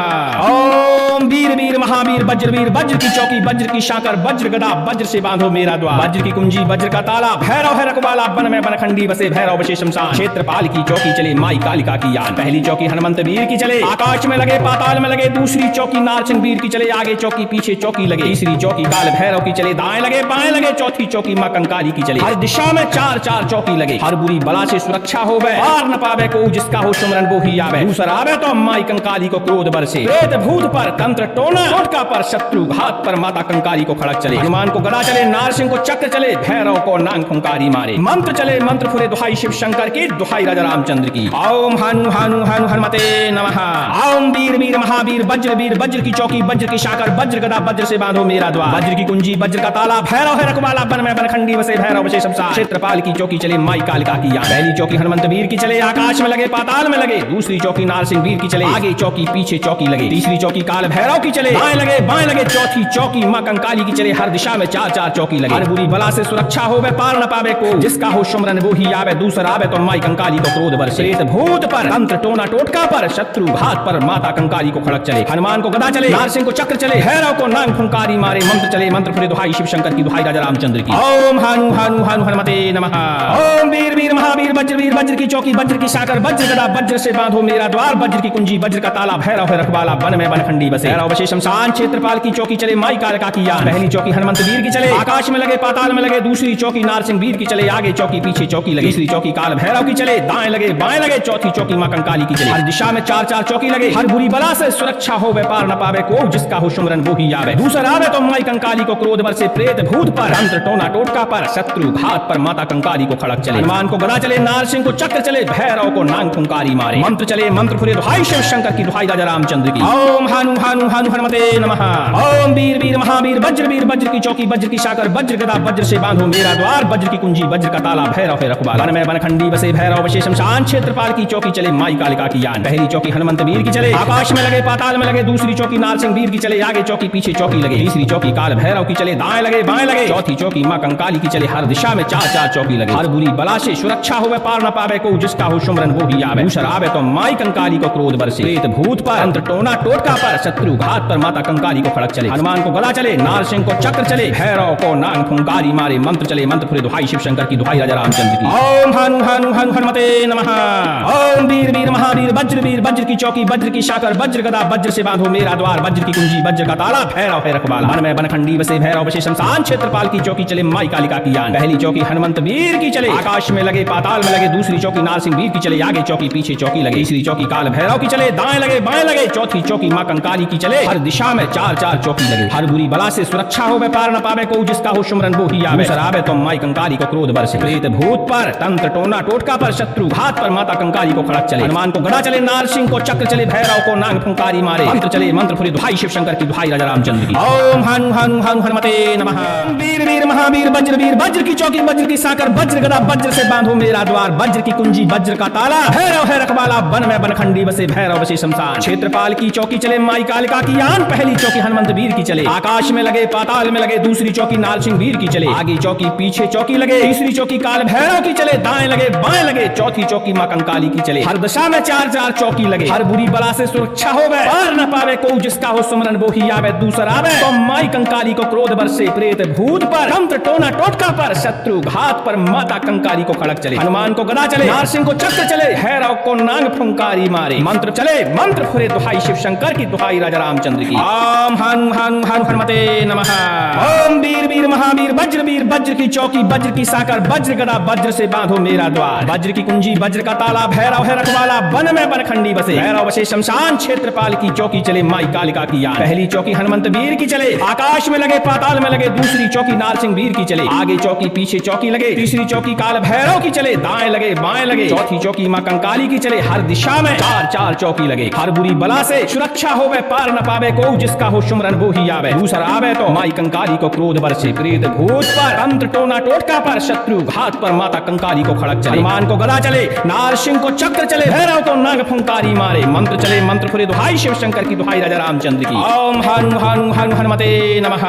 ओम वीर वीर महावीर वज्र की चौकी वज्र की साकर वज्र गदा वज्र से बांधो मेरा द्वार वज्र की कुंजी वज्र का ताला भैरव है रखवाला वन में बनखंडी बसे भैरव बसे शमशान क्षेत्रपाल की चौकी चले माई कालिका की यान पहली चौकी हनुमंत वीर की चले आकाश में लगे पाताल में लगे दूसरी चौकी नारसिंह वीर की चले आगे चौकी पीछे चौकी लगे तीसरी चौकी काल भैरव की चले दाएं लगे बाएं लगे चौथी चौकी मां कंकाली की चले हर दिशा में चार चार चौकी लगे हर बुरी बला से सुरक्षा हो पार न पावे को जिसका हो सुमरन वो ही आवे दूसरा आवे तो माई कंकाली को क्रोध बरसे प्रेत भूत पर तंत्र टोना टोटका पर शत्रु घात पर माता कंकाली को खड़क चले हनुमान को गदा चले नारसिंह को चक्र चले भैरव को नांग फुंकारी मारे मंत्र चले मंत्र फुरे दुहाई शिव शंकर की दुहाई राजा रामचंद्र की ओम हानु हानु हानु हनुमते नमः ओम वीर वीर महावीर वज्र की चौकी वज्र की साकर वज्र गदा वज्र से बांधो मेरा द्वार वज्र की कुंजी वज्र का ताला भैरव है रखवाला वन में बनखंडी बसे भैरव बसे शमशान क्षेत्रपाल की चौकी चले माई कालिका की यान पहली चौकी हनुमंत वीर की चले आकाश में लगे पाताल में लगे दूसरी चौकी नारसिंह वीर की चले आगे चौकी पीछे चौकी लगे तीसरी चौकी काल भैरव की चले दाएं लगे बाएं लगे चौथी चौकी मां कंकाली की चले हर दिशा में चार चार चौकी लगे हर बुरी बला से सुरक्षा हो पार न पावे को जिसका हो सुमरन वो ही आवे दूसरा आवे तो माई कंकाली को क्रोध बरसे प्रेत भूत पर तंत्र टोना टोटका पर शत्रु घात पर माता कंकाली को खड़क चले हनुमान को गदा चले नारसिंह को चक्र चले भैरव को नांग फुंकारी मारे मंत्र चले मंत्र फुरे दुहाई शिव शंकर की दुहाई राजा रामचंद्र की ओम हानु हानु हानु हनुमते नमः ओम वीर वीर महावीर वज्र की चौकी वज्र की साकर वज्र गदा वज्र से बांधो मेरा द्वार वज्र की कुंजी वज्र का ताला भैरव है रखवाला वन में बनखंडी बसे भैरव बसे शमशान क्षेत्रपाल की चौकी चले माई कालिका की यान पहली चौकी हनुमंत वीर की चले आकाश में लगे पाताल में लगे, दूसरी चौकी नारसिंह वीर की चले, आगे चौकी पीछे चौकी लगे, तीसरी चौकी काल भैरव की चले, दाएं लगे बाएं लगे, चौथी चौकी मां कंकाली की चले, हर दिशा में चार चार चौकी लगे, हर बुरी बला से सुरक्षा हो व्यापार न पावे को, जिसका हो सुमरन वो ही आवे, दूसरा आवे तो माई कंकाली को क्रोध बरसे, प्रेत भूत पर, अंतर टोना टोटका पर, शत्रु घात पर, माता कंकाली को खड़क चले, हनुमान को गदा चले, नारसिंह को चक्र चले, भैरव को नांग फुंकारी मारे, मंत्र चले मंत्र फुरे, दुहाई शिव शंकर की, दुहाई राजा रामचंद्र की। ओम हनु हनु हनु हनुमते नमः। ओम वीर वीर महावीर वीर वज्र की चौकी, वज्र की शाकर, वज्र गदा, वज्र से बांधो मेरा द्वार, वज्र की कुंजी, वज्र का ताला, भैरव है रखवाला, वन में बनखंडी बसे, भैरव बसे शमशान, क्षेत्रपाल की चौकी चले, माई कालिका की यान, पहली चौकी हनुमंत वीर की चले, आकाश में लगे पाताल में लगे, दूसरी चौकी नारसिंह वीर की चले, आगे चौकी पीछे चौकी लगे, तीसरी चौकी काल भैरव की चले, दाएं लगे बाएं लगे, चौथी चौकी मां कंकाली की चले, हर दिशा में चार चार चौकी लगे, हर बुरी बला से सुरक्षा हो पार न पावे को, जिसका हो सुमरन वो ही आवे, दूसरा आवे तो माई कंकाली को क्रोध बरसे, प्रेत भूत पर, अंतर टोना टोटका पर, शत्रु घात पर, माता कंकाली को खड़क चले, हनुमान को गदा चले, नारसिंह को चक्र चले, भैरव को नांग फुंकारी मारे, मंत्र चले मंत्र फुरे, दुहाई शिव शंकर की, दुहाई राजा रामचंद्र की। ओम हनु हनु हनु हनुमते नमः। ओम वीर वीर महावीर वज्र की चौकी, वज्र की शाकर, वज्र गदा, वज्र से बांधो मेरा द्वार, वज्र की कुंजी, वज्र का ताला, भैरव है रखवाला, वन में बनखंडी बसे, भैरव बसे शमशान, क्षेत्रपाल की चौकी चले, माई कालिका की यान, पहली चौकी हनुमंत वीर की चले, आकाश में लगे पाताल में लगे, दूसरी चौकी नारसिंह वीर की चले, आगे चौकी पीछे चौकी लगे, तीसरी चौकी काल भैरव की चले, दाएं लगे बाएं लगे, चौथी चौकी मां कंकाली की चले, हर दिशा में चार चार चौकी लगे, हर बुरी बला से सुरक्षा हो व्यापार न पावे को, जिसका हो सुमरन वो ही आवे, आवे तो माई कंकाली को क्रोध बरसे, प्रेत भूत पर, तंत्र टोना टोटका पर, शत्रु घात पर, माता कंकाली को खड़क चले, हनुमान को गदा चले, नारसिंह को चक्र चले, भैरव को नांग फुंकारी मारे, मंत्र चले मंत्र फुरे, दुहाई शिव शंकर की, दुहाई राजा रामचंद्र की। ओम हनु हनु हनु हनुमते नमः। वीर वीर महावीर वज्र की चौकी, वज्र की साकर, वज्र गदा, वज्र से बांधो मेरा द्वार, वज्र की कुंजी, वज्र का ताला, भैरव है रखवाला, वन में बनखंडी बसे, भैरव बसे शमशान, क्षेत्रपाल की चौकी चले, माई कालिका की यान, पहली चौकी हनुमंत वीर की चले, आकाश में लगे पाताल में लगे, दूसरी चौकी नारसिंह वीर की चले, आगे चौकी पीछे चौकी लगे, तीसरी चौकी काल भैरव की चले, दाएं लगे बाएं लगे, चौथी चौकी मां कंकाली की चले, हर दिशा में चार चार चौकी लगे, हर बुरी बला से सुरक्षा हो पार न पावे को, जिसका हो सुमरन वो ही आवे, दूसरा आवे तो माई कंकाली को क्रोध बरसे, प्रेत भूत पर, तंत्र टोना टोटका पर, शत्रु घात पर, माता कंकाली को खड़क चले, हनुमान को गदा चले, नारसिंह को चक्र चले, भैरव को नांग फुंकारी मारे, मंत्र चले मंत्र फुरे, दुहाई शिव शंकर की, दुहाई राजा रामचंद्र की। ओम हनु हनु हनु हनुमते नमः। ओम वीर वीर महावीर वज्र की चौकी, वज्र की साकर, वज्र गदा, वज्र से बांधो मेरा द्वार, वज्र की कुंजी, वज्र का ताला, भैरव है रखवाला, वन में बनखंडी बसे, भैरव बसे शमशान, क्षेत्रपाल की चौकी चले, माई कालिका की यान, पहली चौकी हनुमंत वीर की चले, आकाश में लगे पाताल में लगे, दूसरी चौकी नारसिंह वीर की चले, आगे चौकी पीछे चौकी लगे, तीसरी चौकी काल भैरव की चले, दाएं लगे बाएं लगे, चौथी चौकी मां कंकाली की चले, हर दिशा में चार चार चौकी लगे, हर बुरी बला से सुरक्षा हो पार न पावे को, जिसका हो सुमरन वो ही आवे, दूसरा आवे तो माई कंकाली को क्रोध बरसे, प्रेत भूत पर, तंत्र टोना टोटका पर, शत्रु घात पर, माता कंकाली को खड़क चले, हनुमान को गदा चले, नारसिंह को चक्र चले, भैरव को नाग फुंकारी मारे, मंत्र चले मंत्र फुरे, दुहाई शिव शंकर की, दुहाई राजा रामचंद्र की। ओम हनु हनु हनु हनुमते नमः।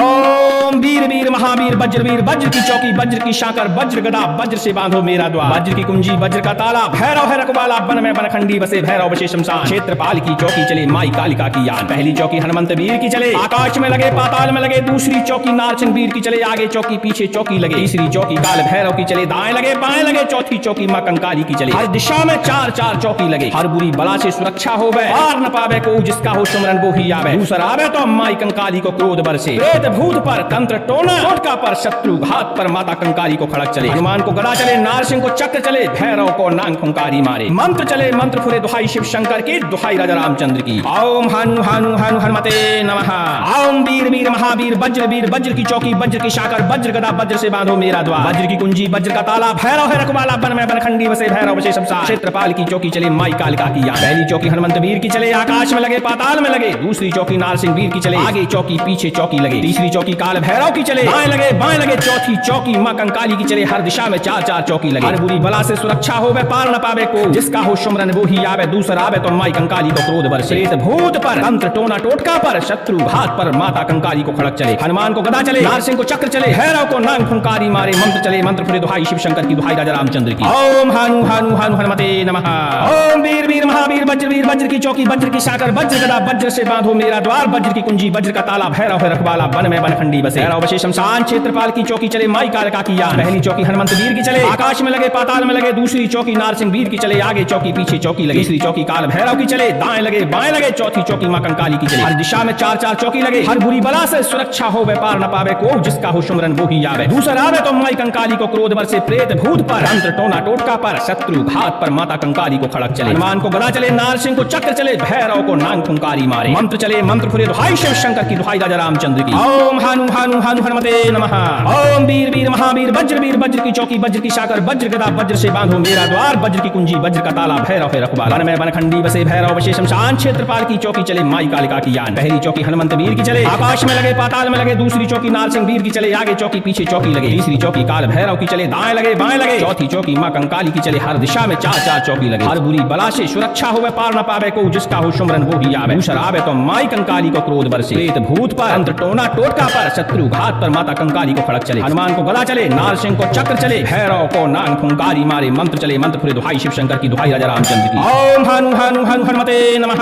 ओम वीर वीर महावीर वज्र की चौकी, वज्र की शाकर, वज्र गदा, वज्र से बांधो मेरा द्वार, वज्र की कुंजी, वज्र का ताला, भैरव है रखवाला, वन में बनखंडी बसे, भैरव बसे शमशान, क्षेत्रपाल की चौकी चले, माई कालिका की यान, पहली चौकी हनुमंत वीर की चले, आकाश में लगे पाताल में लगे, दूसरी चौकी नारसिंह वीर की चले, आगे चौकी पीछे चौकी लगे, तीसरी चौकी काल भैरव की चले, दाएं लगे बाएं लगे, चौथी चौकी मां कंकाली की चले, हर दिशा में चार चार चौकी लगे, हर बुरी बला से सुरक्षा हो पार न पावे को, जिसका हो सुमरन वो ही आवे, दूसरा आवे तो माई कंकाली को क्रोध बरसे, प्रेत भूत पर, तंत्र टोना टोटका पर, शत्रु घात पर, माता कंकाली को खड़क चले, हनुमान को गदा चले, नारसिंह को चक्र चले, भैरव को नांग फुंकारी मारे, मंत्र चले मंत्र फुरे, दुहाई शिव शंकर की, दुहाई राजा रामचंद्र की। ओम हनु हनु हनु हनुमते नमः। ओम वीर वीर महावीर वज्र की चौकी, वज्र की शाकर, वज्र गदा, वज्र से बांधो मेरा द्वार, वज्र की कुंजी, वज्र का ताला, भैरव है रखवाला, वन में बनखंडी बसे, भैरव बसे शमशान, क्षेत्रपाल की चौकी चले, माई कालिका की यान, पहली चौकी हनुमंत वीर की चले, आकाश में लगे पाताल में लगे, दूसरी चौकी नारसिंह वीर की चले, आगे चौकी पीछे चौकी लगे, तीसरी चौकी काल भैरव की चले, दाएं लगे बाएं लगे, चौथी चौकी मां कंकाली की चले, हर दिशा में चार चार चौकी लगे, हर बुरी बला से सुरक्षा हो पार न पावे को, जिसका हो सुमरन वो ही आवे, दूसरा आवे तो माई कंकाली को क्रोध बरसे, प्रेत भूत पर, तंत्र टोना टोटका पर, शत्रु घात पर, माता कंकाली को खड़क चले, हनुमान को गदा चले, नारसिंह को चक्र चले, भैरव को नांग फुंकारी मारे, मंत्र चले मंत्र फुरे, दुहाई शिव शंकर की, दुहाई राजा रामचंद्र की। ओम हनु हनु हनु हनुमते नमः। ओम वीर वीर महावीर वज्र की चौकी, वज्र की शाकर, वज्र गदा, वज्र से बांधो मेरा द्वार, वज्र की कुंजी, वज्र का ताला, भैरव है रखवाला, वन में बनखंडी बसे, भैरव बसे शमशान, क्षेत्रपाल की चौकी चले, माई कालिका की यान, पहली चौकी हनुमंत वीर की चले, आकाश में लगे पाताल में लगे, दूसरी चौकी नारसिंह वीर की चले, आगे चौकी पीछे चौकी लगे, तीसरी चौकी काल भैरव की चले, दाएं लगे बाएं लगे, चौथी चौकी मां कंकाली की चले, हर दिशा में चार चार चौकी लगे, हर बुरी बला से सुरक्षा हो पार न पावे को, जिस जिसका हो सुमरन वो ही आवे। दूसरा आवे तो माई कंकाली को क्रोध बरसे प्रेत भूत पर, तंत्र टोना टोटका पर, शत्रु घात पर, माता कंकाली को खड़क चले। हनुमान को गदा चले, नारसिंह को चक्र चले, भैरव को नांग फुंकारी मारे। मंत्र चले मंत्र फुरे दुहाई शिव शंकर की दुहाई राजा रामचंद्र की। ओम हानु हानु हानु हनुमते नमः। ओम वीर वीर महावीर वज्र की चौकी वज्र की शाकर वज्र गदा वज्र से बांधो मेरा द्वार, वज्र की कुंजी वज्र का ताला, भैरव है रखवाला। वन में बनखंडी बसे भैरव बसे शमशान, क्षेत्रपाल की चौकी चले माई कालिका की यान। पहली चौकी हनुमंत वीर की चले, आकाश में लगे पाताल में लगे। दूसरी चौकी नारसिंह वीर की चले, आगे चौकी पीछे चौकी लगे। तीसरी चौकी काल भैरव की चले, दाएं लगे बाएं लगे। चौथी चौकी मां कंकाली की चले, हर दिशा में चार चार चौकी लगे। हर बुरी बला से सुरक्षा होवे, पार न पावे को जिसका हो सुमरन वो ही आवे। दूसरा आवे तो माई कंकाली को क्रोध बरसे प्रेत भूत पर, तंत्र टोना टोटका पर, शत्रु घात पर, माता कंकाली को खड़क चले। हनुमान को गदा चले, नारसिंह को चक्र चले, भैरव को नांग फुंकारी मारे। मंत्र चले मंत्र फुरे दुहाई शिव शंकर की दुहाई राजा रामचंद्र की। ओम हानु हानु हानु हनुमते नमः।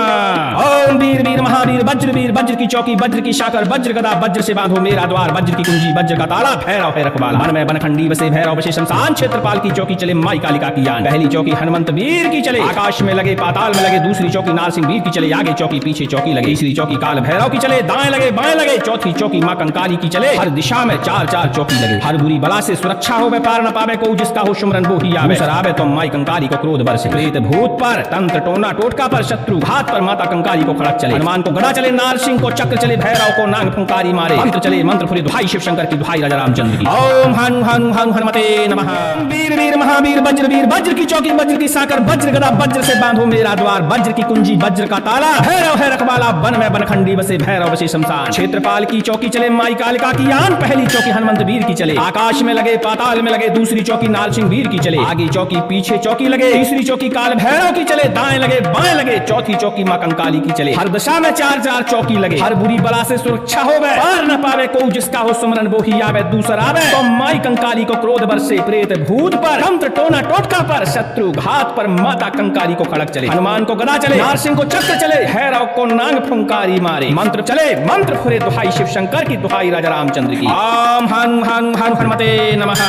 ओम वीर वीर महावीर वज्र की चौकी वज्र की शाकर वज्र गदा वज्र से बांधो मेरा द्वार, वज्र की कुंजी वज्र का ताला, भैरव है रखवाला। वन में बनखंडी बसे भैरव बसे शमशान, क्षेत्रपाल की चौकी चले माई कालिका की यान। पहली चौकी हनुमंत वीर की चले, आकाश में लगे पाताल में लगे। दूसरी चौकी नारसिंह वीर की चले, आगे चौकी पीछे चौकी लगे। तीसरी चौकी काल भैरव की चले, दाएं लगे बाएं लगे। चौथी चौकी मां कंकाली की चले, हर दिशा में चार चार चौकी लगे। हर बुरी बला से सुरक्षा होवे, पार न पावे को जिसका हो सुमरन वो ही आवे। दूसरा आवे तो माई कंकाली को क्रोध बरसे प्रेत भूत पर, तंत्र टोना टोटका पर, शत्रु घात पर, माता कंकाली को खड़क चले। हनुमान को गदा चले, नारसिंह को चक्र चले, भैरव को नांग फुंकारी मारे। मंत्र चले मंत्र फुरे दुहाई शिव शंकर की दुहाई राजा रामचंद्र की। ओम हानु हानु हानु हनुमते नमः। वीर वीर महावीर वज्र की चौकी वज्र की साकर वज्र गदा वज्र से बांधो मेरा द्वार, वज्र की कुंजी वज्र का ताला, भैरव है रखवाला। वन में बनखंडी बसे भैरव बसे शमशान, क्षेत्रपाल की चौकी चले माई कालिका की यान। पहली चौकी हनुमंत वीर की चले, आकाश में लगे पाताल में लगे। दूसरी चौकी नारसिंह वीर की चले, आगे चौकी पीछे चौकी लगे। तीसरी चौकी काल भैरव की चले, दाएं लगे बाएं लगे। चौथी चौकी मां कंकाली की चले, हर दिशा में चार चार चौकी लगे। हर बुरी बला से सुरक्षा होवे, पार न पावे को जिसका हो सुमरन वो ही आवे। दूसरा आवे तो माई कंकाली को क्रोध बरसे प्रेत भूत पर, तंत्र टोना टोटका पर, शत्रु घात पर, माता कंकाली को खड़क चले। हनुमान को गदा चले, नारसिंह को चक्र चले, भैरव को नांग फुंकारी मारे। मंत्र चले मंत्र फुरे दुहाई शिव शंकर की दुहाई राजा रामचंद्र की। ओम हानु हानु हानु हनुमते नमः।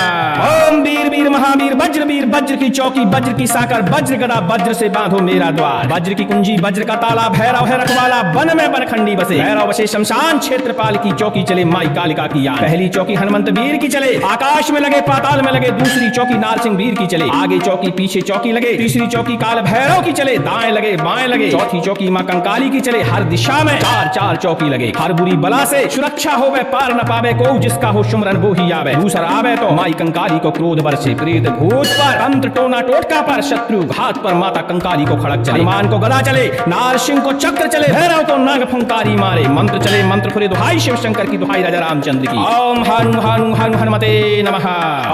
ओम वीर वीर महावीर वज्र की चौकी वज्र की साकर वज्र गदा वज्र से बांधो मेरा द्वार, वज्र की कुंजी वज्र का ताला, भैरव है रखवाला। वन में बनखंडी बसे भैरव बसे शमशान, क्षेत्रपाल की चौकी चले माई कालिका की यान। पहली चौकी हनुमंत वीर की चले, आकाश में लगे पाताल में लगे। दूसरी चौकी नारसिंह वीर की चले, आगे चौकी पीछे चौकी लगे। तीसरी चौकी काल भैरव की चले, दाएं लगे बाएं लगे। चौथी चौकी मां कंकाली की चले, हर दिशा में चार चार चौकी लगे। हर बुरी बला से सुरक्षा होवे, पार न पावे को जिसका हो सुमरन वो ही आवे। दूसरा आवे तो माई कंकाली को क्रोध बरसे प्रेत भूत पर, तंत्र टोना टोटका पर, शत्रु घात पर, माता कंकाली को खड़क चले। हनुमान को गदा चले, नारसिंह को चक्र चले, भैरव को नाग फुंकारी मारे। मंत्र चले मंत्र फुरे दुहाई शिव शंकर की दुहाई राजा रामचंद्र की। ओम हानु हानु हानु हनुमते नमः।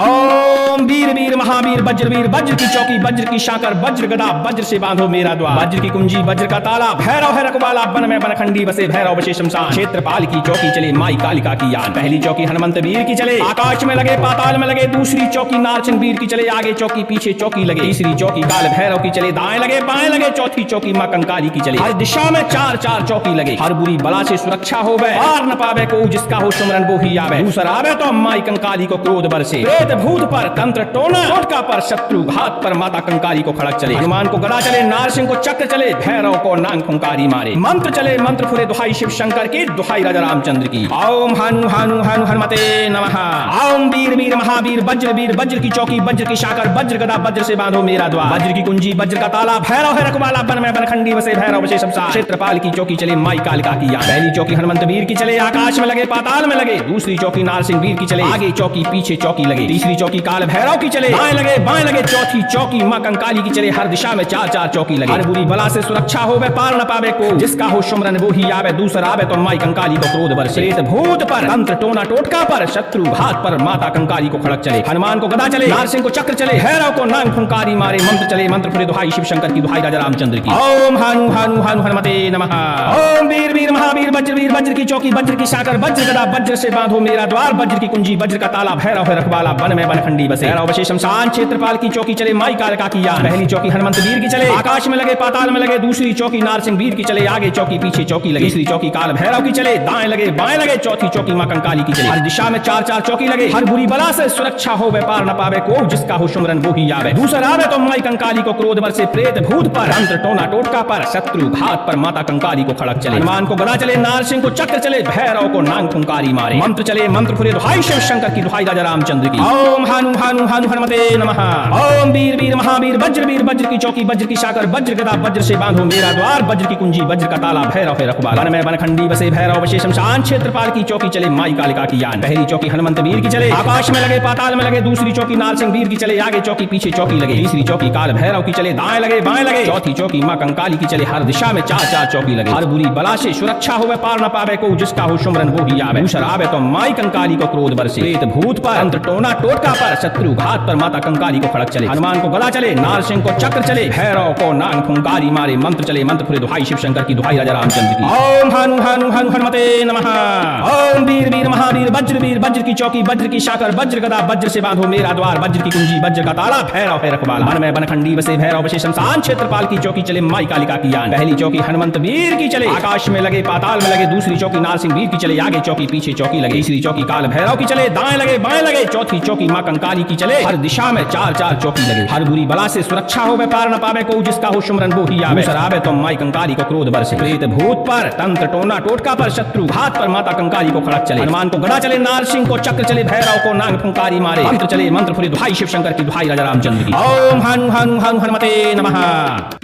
ओम वीर वीर महावीर वज्र की चौकी वज्र की शाकर वज्र गदा वज्र से बांधो मेरा द्वार, वज्र की कुंजी वज्र का ताला, भैरव है रखवाला। वन में बनखंडी बसे भैरव बसे शमशान, क्षेत्रपाल की चौकी चले माई कालिका की यान। पहली चौकी हनुमंत वीर की चले, आकाश में लगे पाताल में लगे। दूसरी चौकी नारसिंह वीर की चले, आगे चौकी पीछे चौकी लगे। तीसरी चौकी काल भैरव की चले, दाएं लगे बाएं लगे। चौथी चौकी मां कंकाली की चले, हर दिशा में चार चार चौकी लगे। हर बुरी बला से सुरक्षा होवे, पार न पावे को जिसका हो सुमरन वो ही आवे। दूसरा आवे तो माई कंकाली को क्रोध बरसे प्रेत भूत पर, तंत्र टोना टोटका पर, शत्रु घात पर, माता कंकाली को खड़क चले। हनुमान को गदा चले, नारसिंह को चक्र चले, भैरव को नांग फुंकारी मारे। मंत्र चले मंत्र फुरे दुहाई शिव शंकर की दुहाई राजा रामचंद्र की। ओम हानु हानु हानु हनुमते नमः। ओम वीर वीर महावीर वज्र की चौकी वज्र की शाकर वज्र गदा वज्र से बांधो मेरा द्वार, वज्र की कुंजी वज्र का ताला, भैरव है रखवाला। वन में बनखंडी बसे भैरव बसे शमशान, क्षेत्रपाल की चौकी चले माई कालिका की यान। पहली चौकी हनुमंत वीर की चले, आकाश में लगे पाताल में लगे। दूसरी चौकी नारसिंह वीर की चले, आगे चौकी पीछे चौकी लगे। तीसरी चौकी काल भैरव की चले, दाएं लगे बाएं लगे। चौथी चौकी मां कंकाली की चले, हर दिशा में चार चार चौकी लगे। हर बुरी बला से सुरक्षा होवे, पार न पावे को जिसका हो सुमरन वो ही आवे। दूसरा आवे तो माई कंकाली को क्रोध बरसे प्रेत भूत पर, तंत्र टोना टोटका पर, शत्रु घात पर, माता कंकाली को खड़क चले। हनुमान को गदा चले, नारसिंह को चक्र चले, भैरव को नांग फुंकारी मारे। मंत्र चले मंत्र फुरे दुहाई शिव शंकर की दुहाई राजा रामचंद्र की। ओम हानु हानु हानु हनुमते नमः। ओम वीर वीर महावीर वज्र की चौकी वज्र की शाकर वज्र गदा वज्र से बांधो मेरा द्वार, वज्र की कुंजी वज्र का ताला, भैरव है रखवाला। वन में बनखंडी बसे भैरव बसे शमशान, क्षेत्रपाल की चौकी चले माई कालिका की यान। पहली चौकी हनुमंत वीर की चले, आकाश में लगे पाताल में लगे। दूसरी चौकी नारसिंह वीर की चले, आगे चौकी पीछे चौकी लगे। तीसरी चौकी काल भैरव की चले, दाएं लगे बाएं लगे। चौथी चौकी मां कंकाली की चले, हर दिशा में चार चार चौकी लगे। हर बुरी बला से सुरक्षा हो, व्यापार न पावे पावे को जिसका हो सुमरन वो ही आवे। दूसरा आवे तो माई कंकाली को क्रोध बरसे प्रेत भूत पर, तंत्र टोना टोटका पर, शत्रु घात पर माता कंकाली को खड़क चले। हनुमान को गदा चले, नारसिंह को चक्र चले, भैरव को नांग फुंकारी मारे। मंत्र चले मंत्र फुरे दुहाई शिव शंकर की, दुहाई राजा रामचंद्र की। ओम हानु हानु हानु हनुमते नमः। ओम वीर वीर महावीर वज्र की चौकी वज्र की शाकर, वज्र गदा वज्र से बांधो मेरा द्वार, वज्र की कुंजी वज्र का ताला, भैरव है रखवाला। वन में बनखंडी बसे भैरव बसे शमशान, क्षेत्रपाल की चौकी चले माई कालिका की यान। पहली चौकी हनुमंत वीर की चले, आकाश में लगे पाताल में लगे। दूसरी चौकी नारसिंह वीर की चले, आगे चौकी पीछे चौकी लगे। तीसरी चौकी काल भैरव की चले, दाएं लगे बाएं लगे। चौथी चौकी मां कंकाली की चले, हर दिशा में चार चार चौकी लगे। हर बुरी बला से सुरक्षा होवे, पार न पावे को जिसका हो सुमरन वो ही आवे। दूसरा आवे तो माई कंकाली को क्रोध बरसे प्रेत भूत पर, तंत्र टोना टोटका पर, शत्रु घात पर माता कंकाली को खड़क चले। हनुमान को गदा चले, नारसिंह को चक्र चले, भैरव को नांग फुंकारी मारे। मंत्र चले मंत्र फुरे दुहाई शिव शंकर की, दुहाई राजा रामचंद्र की। ओम हानु हानु हानु हनुमते नमः। ओम वीर वीर महावीर वज्र की चौकी वज्र की शाकर, वज्र गदा वज्र से बांधो मेरा द्वार, वज्र की कुंजी वज्र का ताला, भैरव है रखवाला। वन में बनखंडी बसे भैरव बसे शमशान, क्षेत्रपाल की चौकी चले माई कालिका की यान। पहली चौकी हनुमंत वीर की चले, आकाश में लगे पाताल में लगे। दूसरी चौकी नारसिंह वीर की चले, आगे चौकी पीछे चौकी लगे। तीसरी चौकी काल भैरव की चले, दाएं लगे बाएं लगे। चौथी चौकी मां कंकाली की चले, हर दिशा में चार चार चौकी लगे। हर बुरी बला से सुरक्षा होवे, पार न पावे को जिसका हो सुमरन वो ही आवे। दूसरा आवे तो माई कंकाली को क्रोध बरसे प्रेत भूत पर, तंत्र टोना टोटका पर, शत्रु घात पर माता कंकाली को खड़क चले। हनुमान को गदा चले, नारसिंह को चक्र चले, भैरव को नांग फुंकारी मारे। मंत्र चले मंत्र फुरे दुहाई शिव शंकर की, दुहाई राजा रामचंद्र की। ओम हानु हानु हानु हनुमते नमः।